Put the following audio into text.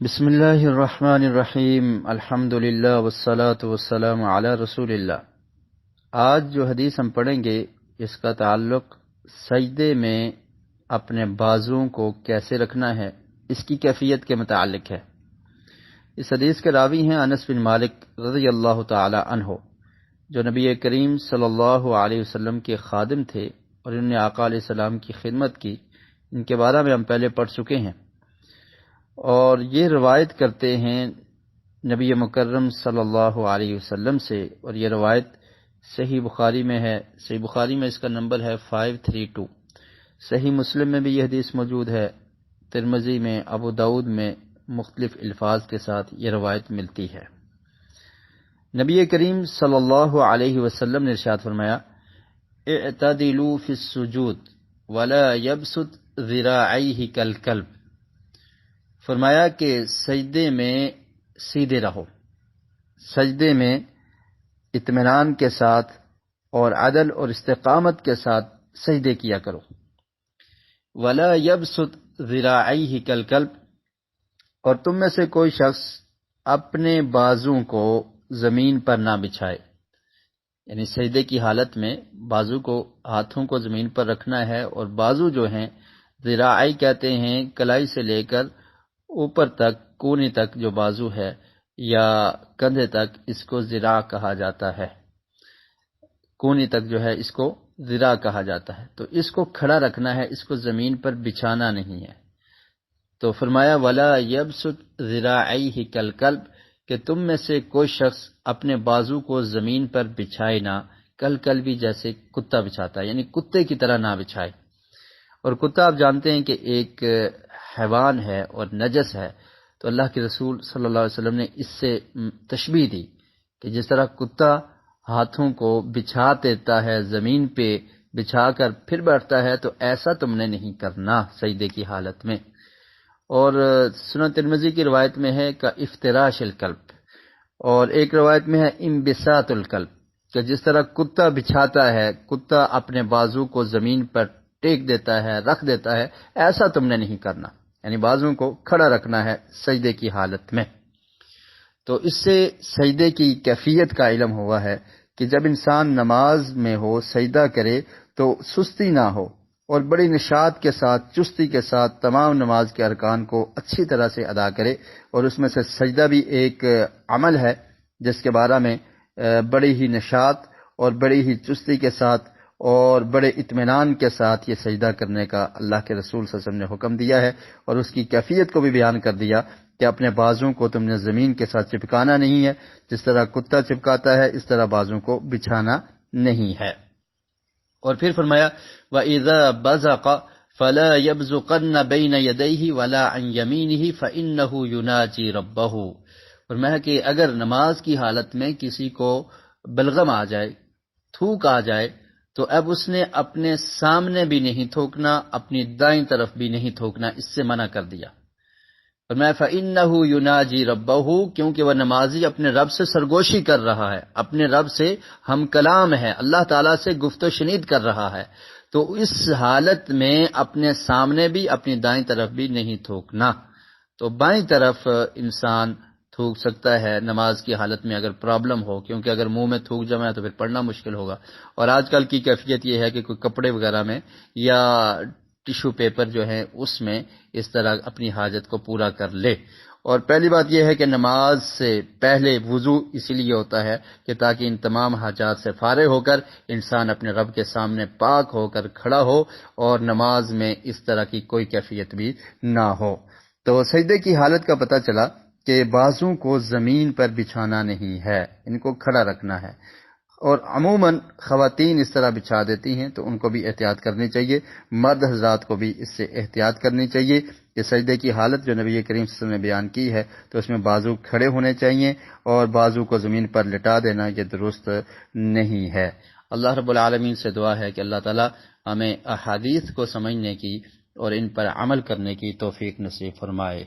بسم اللہ الرحمن الرحیم الحمد للہ والصلاة والسلام علی رسول اللہ۔ آج جو حدیث ہم پڑھیں گے اس کا تعلق سجدے میں اپنے بازوؤں کو کیسے رکھنا ہے، اس کی کیفیت کے متعلق ہے۔ اس حدیث کے راوی ہیں انس بن مالک رضی اللہ تعالی عنہ، جو نبی کریم صلی اللہ علیہ وسلم کے خادم تھے اور انہوں نے آقا علیہ السلام کی خدمت کی۔ ان کے بارے میں ہم پہلے پڑھ چکے ہیں، اور یہ روایت کرتے ہیں نبی مکرم صلی اللہ علیہ وسلم سے، اور یہ روایت صحیح بخاری میں ہے۔ صحیح بخاری میں اس کا نمبر ہے 532۔ صحیح مسلم میں بھی یہ حدیث موجود ہے، ترمذی میں، ابو داؤد میں مختلف الفاظ کے ساتھ یہ روایت ملتی ہے۔ نبی کریم صلی اللہ علیہ وسلم نے ارشاد فرمایا، اعتدلوا فی السجود ولا یبسط ذراعیہ کالکلب۔ فرمایا کہ سجدے میں سیدھے رہو، سجدے میں اطمینان کے ساتھ اور عدل اور استقامت کے ساتھ سجدے کیا کرو۔ ولا یبسط ذراعیہ کالکلب، اور تم میں سے کوئی شخص اپنے بازو کو زمین پر نہ بچھائے، یعنی سجدے کی حالت میں بازو کو، ہاتھوں کو زمین پر رکھنا ہے، اور بازو جو ہیں ذراعی کہتے ہیں کلائی سے لے کر اوپر تک، کونے تک جو بازو ہے یا کندھے تک، اس کو ذراع کہا جاتا ہے۔ کونے تک جو ہے اس کو ذراع کہا جاتا ہے، تو اس کو کھڑا رکھنا ہے، اس کو زمین پر بچھانا نہیں ہے۔ تو فرمایا ولا یبسط ذراعیہ کالکلب، کہ تم میں سے کوئی شخص اپنے بازو کو زمین پر بچھائے نہ، کالکلبی جیسے کتا بچھاتا ہے، یعنی کتے کی طرح نہ بچھائے۔ اور کتا آپ جانتے ہیں کہ ایک حیوان ہے اور نجس ہے، تو اللہ کے رسول صلی اللہ علیہ وسلم نے اس سے تشبیہ دی کہ جس طرح کتا ہاتھوں کو بچھا دیتا ہے، زمین پہ بچھا کر پھر بیٹھتا ہے، تو ایسا تم نے نہیں کرنا سجدے کی حالت میں۔ اور سنن ترمذی کی روایت میں ہے کہ افتراش الکلب، اور ایک روایت میں ہے انبساط الکلب، کہ جس طرح کتا بچھاتا ہے، کتا اپنے بازو کو زمین پر ٹیک دیتا ہے، رکھ دیتا ہے، ایسا تم نے نہیں کرنا، یعنی بازو کو کھڑا رکھنا ہے سجدے کی حالت میں۔ تو اس سے سجدے کی کیفیت کا علم ہوا ہے کہ جب انسان نماز میں ہو، سجدہ کرے تو سستی نہ ہو، اور بڑی نشاط کے ساتھ، چستی کے ساتھ تمام نماز کے ارکان کو اچھی طرح سے ادا کرے۔ اور اس میں سے سجدہ بھی ایک عمل ہے جس کے بارے میں بڑی ہی نشاط اور بڑی ہی چستی کے ساتھ اور بڑے اطمینان کے ساتھ یہ سجدہ کرنے کا اللہ کے رسول صلی اللہ علیہ وسلم نے حکم دیا ہے، اور اس کی کیفیت کو بھی بیان کر دیا کہ اپنے بازوں کو تم نے زمین کے ساتھ چپکانا نہیں ہے، جس طرح کتا چپکاتا ہے اس طرح بازوں کو بچھانا نہیں ہے۔ اور پھر فرمایا وَإِذَا بَزَقَ فَلَا يَبْزُقَنَّ بَيْنَ يَدَيْهِ وَلَا عَنْ يَمِينِهِ فَإِنَّهُ يُنَاجِي رَبَّهُ۔ فرمایا کہ اگر نماز کی حالت میں کسی کو بلغم آ جائے، تھوک آ جائے، تو اب اس نے اپنے سامنے بھی نہیں تھوکنا، اپنی دائیں طرف بھی نہیں تھوکنا، اس سے منع کر دیا۔ فرمایا فَإِنَّهُ يُنَاجِي رَبَّهُ، کیونکہ وہ نمازی اپنے رب سے سرگوشی کر رہا ہے، اپنے رب سے ہم کلام ہے، اللہ تعالیٰ سے گفت و شنید کر رہا ہے، تو اس حالت میں اپنے سامنے بھی، اپنی دائیں طرف بھی نہیں تھوکنا۔ تو بائیں طرف انسان تھوک سکتا ہے نماز کی حالت میں اگر پرابلم ہو، کیونکہ اگر منہ میں تھوک جمع ہے تو پھر پڑھنا مشکل ہوگا۔ اور آج کل کی کیفیت یہ ہے کہ کوئی کپڑے وغیرہ میں یا ٹیشو پیپر جو ہے اس میں اس طرح اپنی حاجت کو پورا کر لے۔ اور پہلی بات یہ ہے کہ نماز سے پہلے وضو اسی لیے ہوتا ہے کہ تاکہ ان تمام حاجات سے فارغ ہو کر انسان اپنے رب کے سامنے پاک ہو کر کھڑا ہو، اور نماز میں اس طرح کی کوئی کیفیت بھی نہ ہو۔ تو سجدے کی حالت کا پتہ چلا کہ بازو کو زمین پر بچھانا نہیں ہے، ان کو کھڑا رکھنا ہے۔ اور عموماً خواتین اس طرح بچھا دیتی ہیں، تو ان کو بھی احتیاط کرنی چاہیے، مرد حضرات کو بھی اس سے احتیاط کرنی چاہیے کہ سجدے کی حالت جو نبی کریم صلی اللہ علیہ وسلم نے بیان کی ہے تو اس میں بازو کھڑے ہونے چاہیے، اور بازو کو زمین پر لٹا دینا یہ درست نہیں ہے۔ اللہ رب العالمین سے دعا ہے کہ اللہ تعالی ہمیں احادیث کو سمجھنے کی اور ان پر عمل کرنے کی توفیق نصیب فرمائے۔